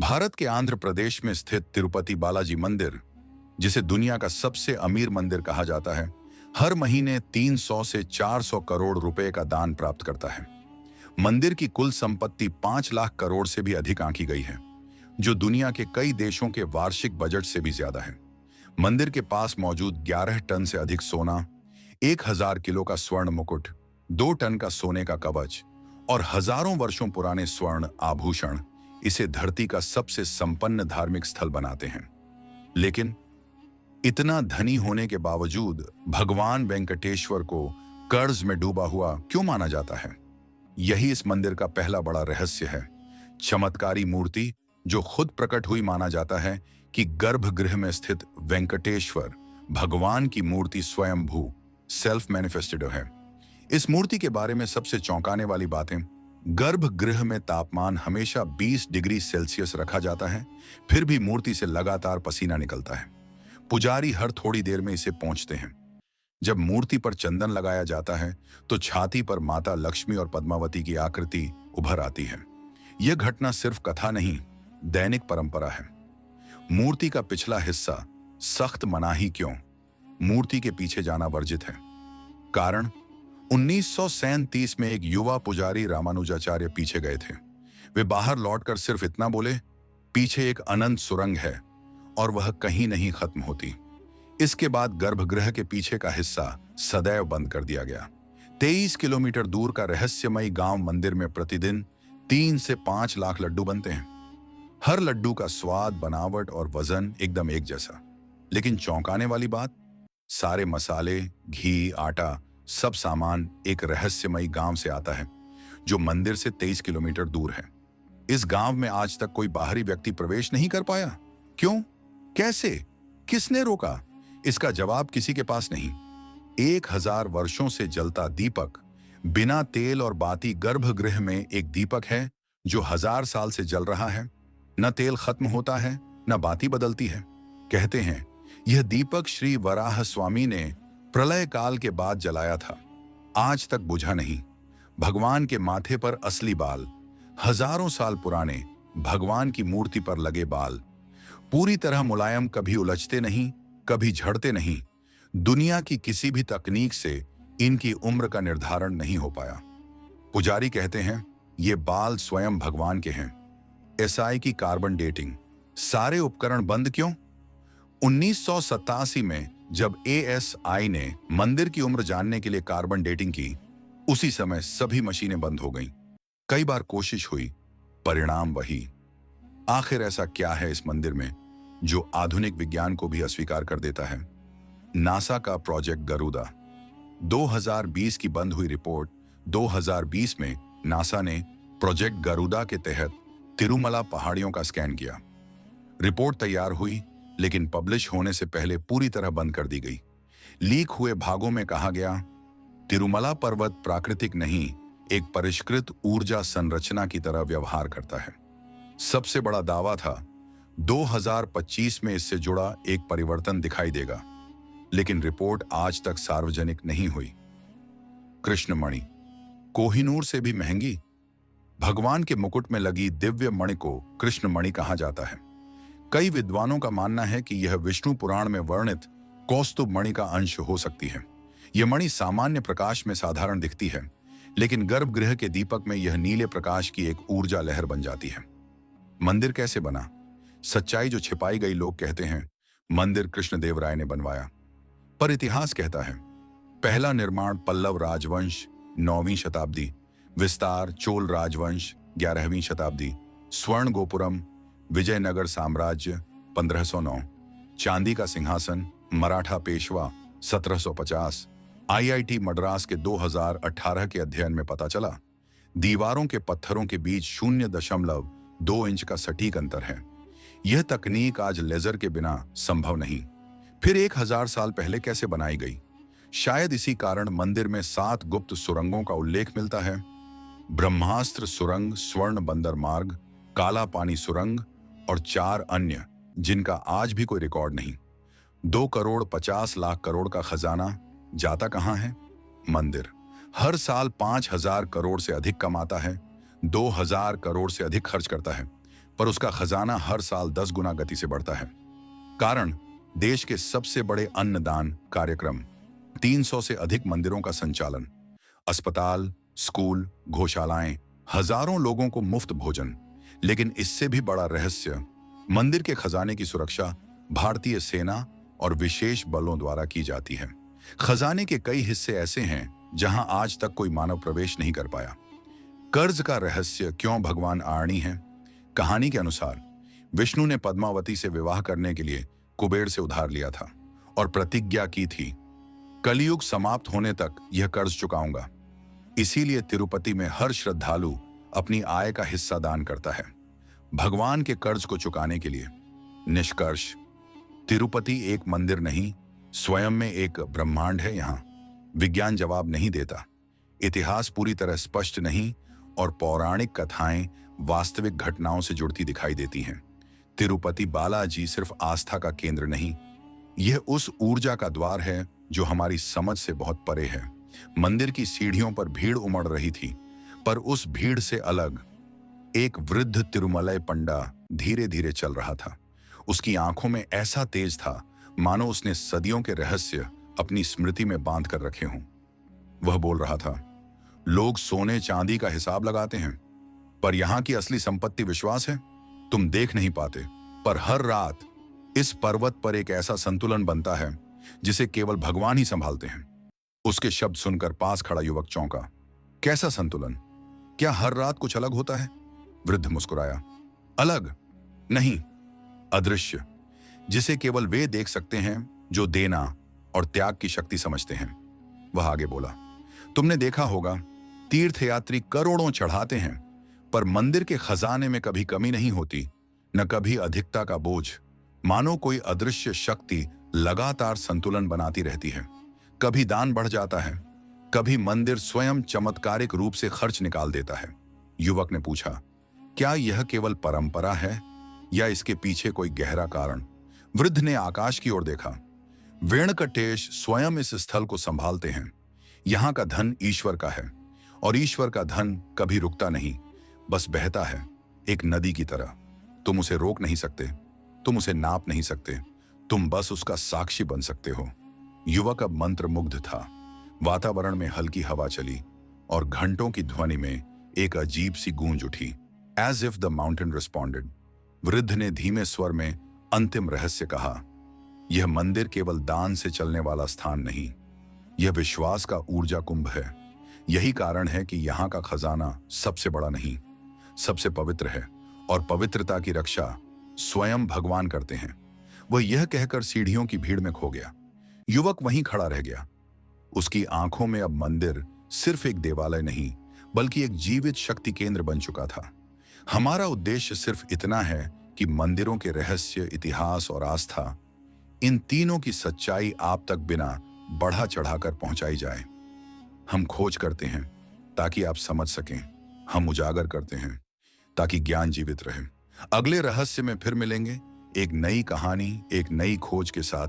भारत के आंध्र प्रदेश में स्थित तिरुपति बालाजी मंदिर, जिसे दुनिया का सबसे अमीर मंदिर कहा जाता है, हर महीने 300 से 400 करोड़ रुपए का दान प्राप्त करता है। मंदिर की कुल संपत्ति 5 लाख करोड़ से भी अधिक आंकी गई है, जो दुनिया के कई देशों के वार्षिक बजट से भी ज्यादा है। मंदिर के पास मौजूद 11 टन से अधिक सोना, 1000 किलो का स्वर्ण मुकुट, 2 टन का सोने का कवच और हजारों वर्षों पुराने स्वर्ण आभूषण इसे धरती का सबसे संपन्न धार्मिक स्थल बनाते हैं। लेकिन इतना धनी होने के बावजूद भगवान वेंकटेश्वर को कर्ज में डूबा हुआ क्यों माना जाता है? यही इस मंदिर का पहला बड़ा रहस्य है। चमत्कारी मूर्ति जो खुद प्रकट हुई, माना जाता है कि गर्भगृह में स्थित वेंकटेश्वर भगवान की मूर्ति स्वयंभू सेल्फ मैनिफेस्टेड है। इस मूर्ति के बारे में सबसे चौंकाने वाली बातें, गर्भगृह में तापमान हमेशा 20 डिग्री सेल्सियस रखा जाता है, फिर भी मूर्ति से लगातार पसीना निकलता है। पुजारी हर थोड़ी देर में इसे पोंछते हैं। जब मूर्ति पर चंदन लगाया जाता है तो छाती पर माता लक्ष्मी और पद्मावती की आकृति उभर आती है। यह घटना सिर्फ कथा नहीं, दैनिक परंपरा है। मूर्ति का पिछला हिस्सा सख्त मनाही क्यों? मूर्ति के पीछे जाना वर्जित है। कारण, 1937 में एक युवा पुजारी रामानुजाचार्य पीछे गए थे। वे बाहर लौटकर सिर्फ इतना बोले, पीछे एक अनंत सुरंग है और वह कहीं नहीं खत्म होती। इसके बाद गर्भगृह के पीछे का हिस्सा सदैव बंद कर दिया गया। 23 किलोमीटर दूर का रहस्यमयी गांव मंदिर में प्रतिदिन 3 से 5 लाख लड्डू बनते हैं। हर लड्डू का स्वाद, बनावट और वजन एकदम एक जैसा। लेकिन चौंकाने वाली बात, सारे मसाले, घी, आटा, सब सामान एक रहस्यमयी गांव से आता है जो मंदिर से 23 किलोमीटर दूर है। इस गांव में आज तक कोई बाहरी व्यक्ति प्रवेश नहीं कर पाया। क्यों? कैसे? किसने रोका? इसका जवाब किसी के पास नहीं। 1000 वर्षों से जलता दीपक, बिना तेल और बाती गर्भगृह में एक दीपक है जो 1000 साल से जल रहा है। न तेल खत्म होता है, न बाती बदलती है। कहते हैं यह दीपक श्री वराह स्वामी ने प्रलय काल के बाद जलाया था। आज तक बुझा नहीं। भगवान के माथे पर असली बाल, हजारों साल पुराने भगवान की मूर्ति पर लगे बाल, पूरी तरह मुलायम, कभी उलझते नहीं, कभी झड़ते नहीं। दुनिया की किसी भी तकनीक से इनकी उम्र का निर्धारण नहीं हो पाया। पुजारी कहते हैं ये बाल स्वयं भगवान के हैं। एसआई की कार्बन डेटिंग, सारे उपकरण बंद क्यों? 1987 में जब एएसआई ने मंदिर की उम्र जानने के लिए कार्बन डेटिंग की, उसी समय सभी मशीनें बंद हो गईं। कई बार कोशिश हुई, परिणाम वही। आखिर ऐसा क्या है इस मंदिर में जो आधुनिक विज्ञान को भी अस्वीकार कर देता है? नासा का प्रोजेक्ट गरुदा, 2020 की बंद हुई रिपोर्ट। 2020 में नासा ने प्रोजेक्ट गरुदा के तहत तिरुमला पहाड़ियों का स्कैन किया। रिपोर्ट तैयार हुई, लेकिन पब्लिश होने से पहले पूरी तरह बंद कर दी गई। लीक हुए भागों में कहा गया, तिरुमला पर्वत प्राकृतिक नहीं, एक परिष्कृत ऊर्जा संरचना की तरह व्यवहार करता है। सबसे बड़ा दावा था 2025 में इससे जुड़ा एक परिवर्तन दिखाई देगा, लेकिन रिपोर्ट आज तक सार्वजनिक नहीं हुई। कृष्णमणि, कोहिनूर से भी महंगी। भगवान के मुकुट में लगी दिव्य मणि को कृष्णमणि कहा जाता है। कई विद्वानों का मानना है कि यह विष्णु पुराण में वर्णित कौस्तुभ मणि का अंश हो सकती है। यह मणि सामान्य प्रकाश में साधारण दिखती है, लेकिन गर्भगृह के दीपक में यह नीले प्रकाश की एक ऊर्जा लहर बन जाती है। मंदिर कैसे बना? सच्चाई जो छिपाई गई। लोग कहते हैं मंदिर कृष्णदेवराय ने बनवाया, पर इतिहास कहता है पहला निर्माण पल्लव राजवंश 9वीं शताब्दी, विस्तार चोल राजवंश 11वीं शताब्दी, स्वर्ण गोपुरम विजयनगर साम्राज्य 1509, चांदी का सिंहासन मराठा पेशवा 1750। आईआईटी मद्रास के 2018 के अध्ययन में पता चला दीवारों के पत्थरों के बीच 0.2 इंच का सटीक अंतर है। यह तकनीक आज लेजर के बिना संभव नहीं। फिर 1000 साल पहले कैसे बनाई गई? शायद इसी कारण मंदिर में 7 गुप्त सुरंगों का उल्लेख मिलता है। ब्रह्मास्त्र सुरंग, स्वर्ण बंदर मार्ग, काला पानी सुरंग और 4 अन्य जिनका आज भी कोई रिकॉर्ड नहीं। 2 करोड़ 50 लाख करोड़ का खजाना जाता कहां है? मंदिर हर साल 5000 करोड़ से अधिक कमाता है, 2000 करोड़ से अधिक खर्च करता है, पर उसका खजाना हर साल 10 गुना गति से बढ़ता है। कारण देश के सबसे बड़े अन्नदान कार्यक्रम, 300 से अधिक मंदिरों का संचालन, अस्पताल, स्कूल, गौशालाएं, हजारों लोगों को मुफ्त भोजन। लेकिन इससे भी बड़ा रहस्य, मंदिर के खजाने की सुरक्षा भारतीय सेना और विशेष बलों द्वारा की जाती है। खजाने के कई हिस्से ऐसे हैं जहां आज तक कोई मानव प्रवेश नहीं कर पाया। कर्ज का रहस्य क्यों भगवान आरणी है? कहानी के अनुसार विष्णु ने पद्मावती से विवाह करने के लिए कुबेर से उधार लिया था और प्रतिज्ञा की थी, कलयुग समाप्त होने तक यह कर्ज चुकाऊंगा। इसीलिए तिरुपति में हर श्रद्धालु अपनी आय का हिस्सा दान करता है, भगवान के कर्ज को चुकाने के लिए। निष्कर्ष, तिरुपति एक मंदिर नहीं, स्वयं में एक ब्रह्मांड है। यहाँ विज्ञान जवाब नहीं देता, इतिहास पूरी तरह स्पष्ट नहीं, और पौराणिक कथाएं वास्तविक घटनाओं से जुड़ती दिखाई देती हैं। तिरुपति बालाजी सिर्फ आस्था का केंद्र नहीं, यह उस ऊर्जा का द्वार है जो हमारी समझ से बहुत परे है। मंदिर की सीढ़ियों पर भीड़ उमड़ रही थी, पर उस भीड़ से अलग एक वृद्ध तिरुमलई पंडा धीरे धीरे चल रहा था। उसकी आंखों में ऐसा तेज था मानो उसने सदियों के रहस्य अपनी स्मृति में बांध कर रखे हों। वह बोल रहा था, लोग सोने चांदी का हिसाब लगाते हैं, पर यहां की असली संपत्ति विश्वास है। तुम देख नहीं पाते, पर हर रात इस पर्वत पर एक ऐसा संतुलन बनता है जिसे केवल भगवान ही संभालते हैं। उसके शब्द सुनकर पास खड़ा युवक चौंका। कैसा संतुलन? क्या हर रात कुछ अलग होता है? वृद्ध मुस्कुराया। अलग नहीं, अदृश्य, जिसे केवल वे देख सकते हैं जो देना और त्याग की शक्ति समझते हैं। वह आगे बोला, तुमने देखा होगा, तीर्थयात्री करोड़ों चढ़ाते हैं, पर मंदिर के खजाने में कभी कमी नहीं होती, न कभी अधिकता का बोझ। मानो कोई अदृश्य शक्ति लगातार संतुलन बनाती रहती है। कभी दान बढ़ जाता है, कभी मंदिर स्वयं चमत्कारिक रूप से खर्च निकाल देता है। युवक ने पूछा, क्या यह केवल परंपरा है या इसके पीछे कोई गहरा कारण? वृद्ध ने आकाश की ओर देखा। वेंकटेश स्वयं इस स्थल को संभालते हैं। यहाँ का धन ईश्वर का है, और ईश्वर का धन कभी रुकता नहीं, बस बहता है, एक नदी की तरह। तुम उसे रोक नहीं सकते, तुम उसे नाप नहीं सकते, तुम बस उसका साक्षी बन सकते हो। युवक अब मंत्रमुग्ध था। वातावरण में हल्की हवा चली और घंटों की ध्वनि में एक अजीब सी गूंज उठी, as if the mountain responded. वृद्ध ने धीमे स्वर में अंतिम रहस्य कहा, यह मंदिर केवल दान से चलने वाला स्थान नहीं, यह विश्वास का ऊर्जा कुंभ है। यही कारण है कि यहाँ का खजाना सबसे बड़ा नहीं, सबसे पवित्र है, और पवित्रता की रक्षा स्वयं भगवान करते हैं। वह यह कहकर सीढ़ियों की भीड़ में खो गया। युवक वहीं खड़ा रह गया। उसकी आंखों में अब मंदिर सिर्फ एक देवालय नहीं, बल्कि एक जीवित शक्ति केंद्र बन चुका था। हमारा उद्देश्य सिर्फ इतना है कि मंदिरों के रहस्य, इतिहास और आस्था, इन तीनों की सच्चाई आप तक बिना बढ़ा चढ़ाकर पहुंचाई जाए। हम खोज करते हैं ताकि आप समझ सकें, हम उजागर करते हैं ताकि ज्ञान जीवित रहे। अगले रहस्य में फिर मिलेंगे, एक नई कहानी, एक नई खोज के साथ।